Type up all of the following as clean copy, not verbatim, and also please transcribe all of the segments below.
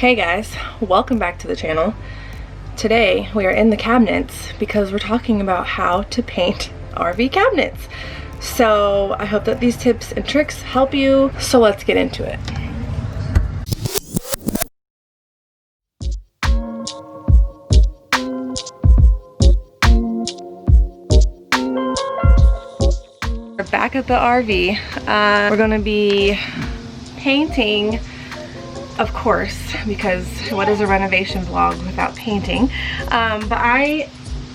Hey guys, welcome back to the channel. Today we are in the cabinets because we're talking about how to paint RV cabinets. So I hope that these tips and tricks help you. So let's get into it. We're back at the RV. We're gonna be painting, of course, because what is a renovation vlog without painting?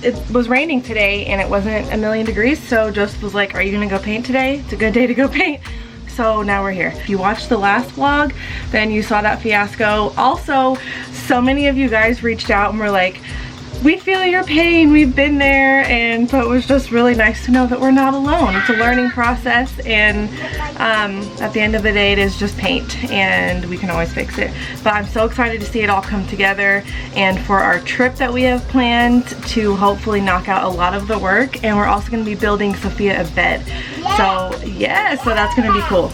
It was raining today and it wasn't a million degrees, so Joseph was like, are you gonna go paint today? It's a good day to go paint. So now we're here. If you watched the last vlog, then you saw that fiasco. Also, so many of you guys reached out and were like, we feel your pain, we've been there, and so it was just really nice to know that we're not alone. It's a learning process, and at the end of the day it is just paint and we can always fix it. But I'm so excited to see it all come together and for our trip that we have planned to hopefully knock out a lot of the work. And we're also going to be building Sophia a bed. So yeah, so that's going to be cool.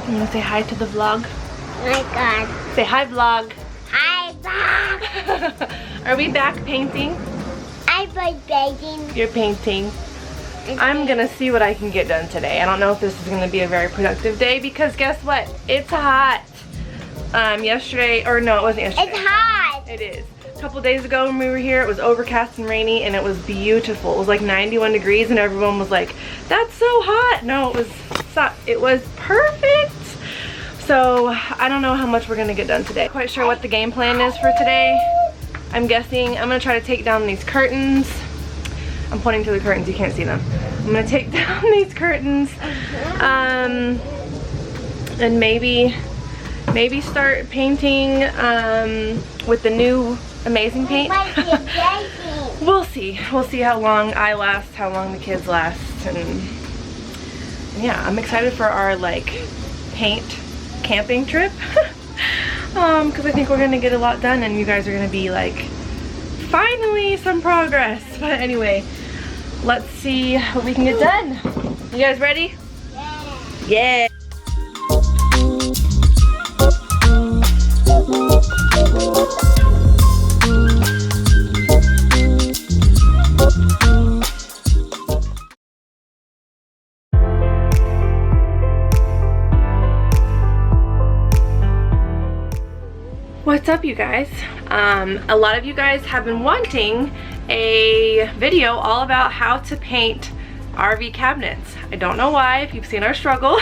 You want to say hi to the vlog? My God. Say hi, vlog. Hi, vlog. Are we back painting? I'm painting. You're painting. I'm gonna see what I can get done today. I don't know if this is gonna be a very productive day because guess what? It's hot. Yesterday, or no, it wasn't yesterday. It's hot. It is. A couple days ago when we were here, it was overcast and rainy and it was beautiful. It was like 91 degrees and everyone was like, that's so hot. No, it was perfect. So I don't know how much we're gonna get done today. Quite sure what the game plan is for today. I'm guessing I'm gonna try to take down these curtains. I'm pointing to the curtains, you can't see them. I'm gonna take down these curtains and maybe start painting with the new amazing paint. We'll see how long I last, how long the kids last, and yeah, I'm excited for our like paint camping trip because I think we're gonna get a lot done and you guys are gonna be like, finally some progress. But anyway, let's see what we can get done. You guys ready? Yeah. What's up, you guys? A lot of you guys have been wanting a video all about how to paint RV cabinets. I don't know why, if you've seen our struggle.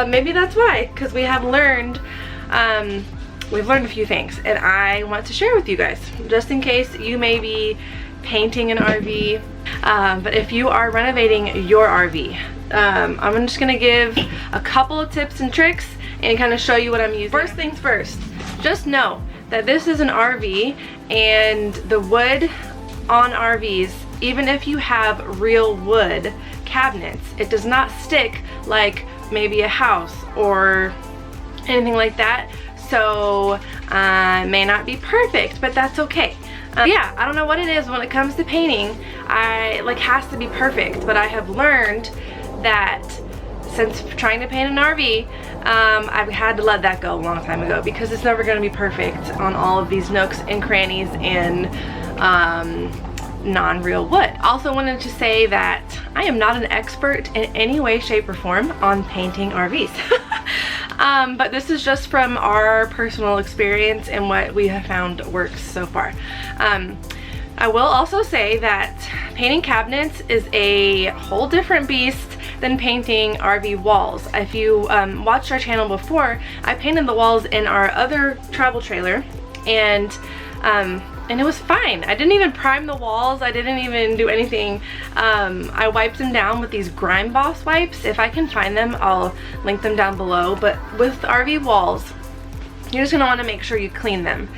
Maybe that's why, because we have learned, we've learned a few things and I want to share with you guys, just in case you may be painting an RV. But if you are renovating your RV, I'm just gonna give a couple of tips and tricks and kind of show you what I'm using. First things first, just know that this is an RV and the wood on RVs, even if you have real wood cabinets, it does not stick like maybe a house or anything like that. So may not be perfect, but that's okay. Yeah, I don't know what it is when it comes to painting. Has to be perfect, but I have learned that since trying to paint an RV, I've had to let that go a long time ago because it's never going to be perfect on all of these nooks and crannies and non-real wood. Also wanted to say that I am not an expert in any way, shape, or form on painting RVs. But this is just from our personal experience and what we have found works so far. I will also say that painting cabinets is a whole different beast than painting RV walls. If you watched our channel before, I painted the walls in our other travel trailer and it was fine. I didn't even prime the walls. I didn't even do anything. I wiped them down with these Grime Boss wipes. If I can find them, I'll link them down below. But with RV walls, you're just gonna wanna make sure you clean them.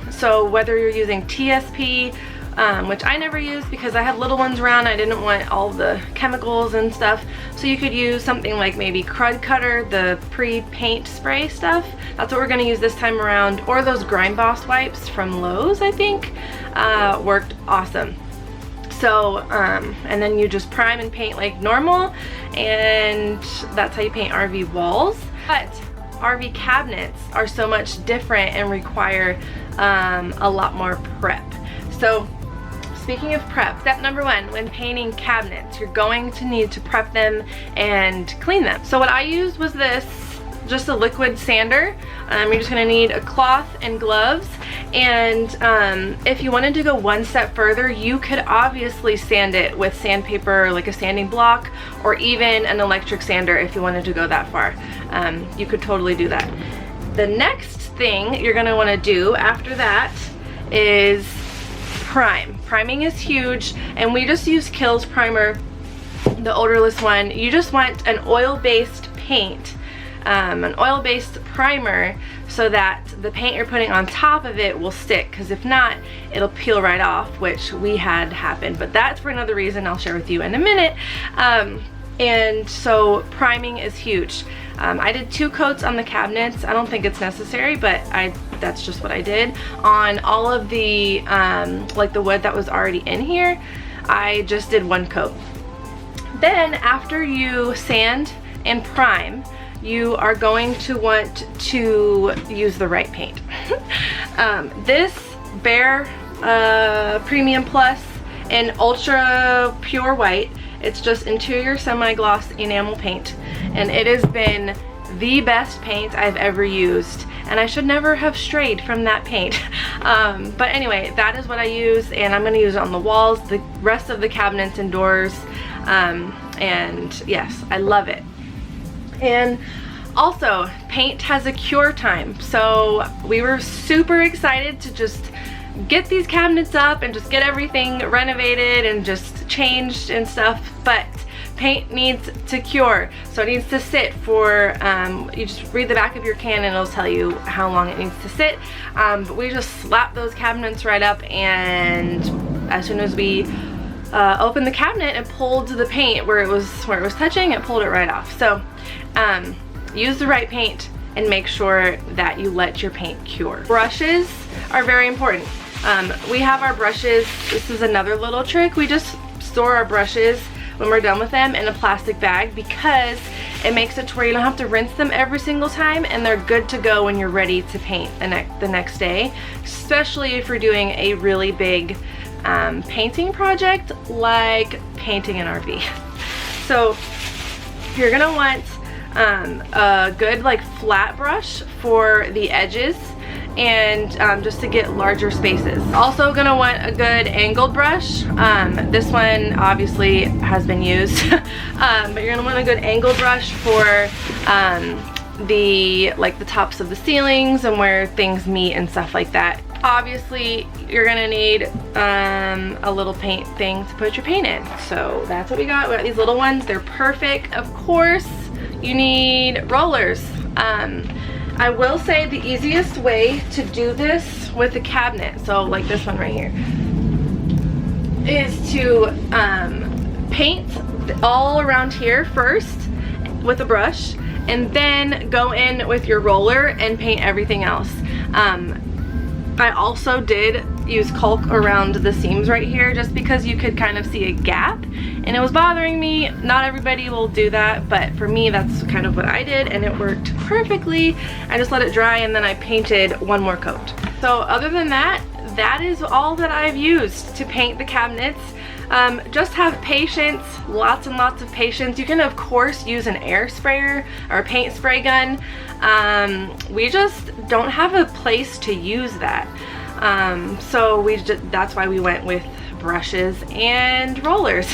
So whether you're using TSP, which I never use because I have little ones around. I didn't want all the chemicals and stuff. So you could use something like maybe Crud Cutter, the pre-paint spray stuff. That's what we're gonna use this time around. Or those Grind Boss wipes from Lowe's, I think, worked awesome. So, and then you just prime and paint like normal, and that's how you paint RV walls. But RV cabinets are so much different and require a lot more prep. So speaking of prep, step number one, when painting cabinets, you're going to need to prep them and clean them. So what I used was this, just a liquid sander. You're just gonna need a cloth and gloves. And if you wanted to go one step further, you could obviously sand it with sandpaper, like a sanding block, or even an electric sander if you wanted to go that far. You could totally do that. The next thing you're gonna wanna do after that is prime. Priming is huge, and we just use Kills primer, the odorless one. You just want an oil-based paint, an oil-based primer, so that the paint you're putting on top of it will stick, because if not, it'll peel right off, which we had happen, but that's for another reason I'll share with you in a minute. And so priming is huge. I did 2 coats on the cabinets. I don't think it's necessary, but that's just what I did. On all of the, like the wood that was already in here, I just did 1 coat. Then after you sand and prime, you are going to want to use the right paint. This Behr Premium Plus in Ultra Pure White, it's just interior semi-gloss enamel paint, and it has been the best paint I've ever used, and I should never have strayed from that paint. But anyway, that is what I use, and I'm going to use it on the walls, the rest of the cabinets and doors, and yes, I love it. And also, paint has a cure time, so we were super excited to just get these cabinets up and just get everything renovated and just changed and stuff, but paint needs to cure, so it needs to sit for, you just read the back of your can and it'll tell you how long it needs to sit. But we just slapped those cabinets right up, and as soon as we opened the cabinet and pulled the paint where it was touching, it pulled it right off. So use the right paint and make sure that you let your paint cure. Brushes are very important. We have our brushes, this is another little trick, we just store our brushes when we're done with them in a plastic bag, because it makes it to where you don't have to rinse them every single time, and they're good to go when you're ready to paint the next day, especially if you're doing a really big painting project like painting an RV. So you're gonna want a good like flat brush for the edges, and just to get larger spaces. Also gonna want a good angled brush. This one obviously has been used, but you're gonna want a good angled brush for the tops of the ceilings and where things meet and stuff like that. Obviously you're gonna need a little paint thing to put your paint in, so that's what we got. We got these little ones, they're perfect. Of course you need rollers. I will say the easiest way to do this with a cabinet, so like this one right here, is to paint all around here first with a brush, and then go in with your roller and paint everything else. I also did use caulk around the seams right here, just because you could kind of see a gap and it was bothering me. Not everybody will do that, but for me that's kind of what I did, and it worked perfectly. I just let it dry and then I painted 1 more coat. So other than that, that is all that I've used to paint the cabinets. Just have patience, lots and lots of patience. You can of course use an air sprayer or a paint spray gun. We just don't have a place to use that. So that's why we went with brushes and rollers.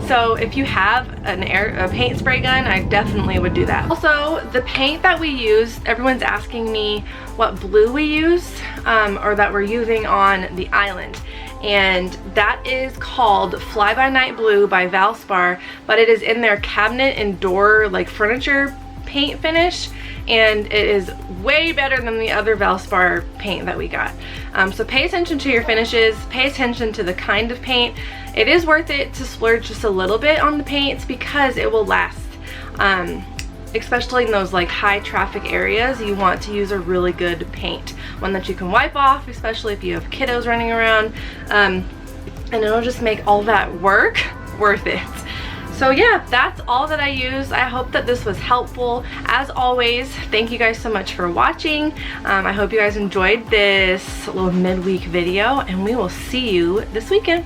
So if you have a paint spray gun, I definitely would do that. Also, the paint that we use, everyone's asking me what blue we use, or that we're using on the island. And that is called Fly By Night Blue by Valspar, but it is in their cabinet and door, like furniture paint finish, and it is way better than the other Valspar paint that we got. So pay attention to your finishes, pay attention to the kind of paint. It is worth it to splurge just a little bit on the paints because it will last. Especially in those like high traffic areas, you want to use a really good paint, one that you can wipe off, especially if you have kiddos running around, and it'll just make all that work worth it. So yeah, that's all that I use. I hope that this was helpful. As always, thank you guys so much for watching. I hope you guys enjoyed this little midweek video, and we will see you this weekend.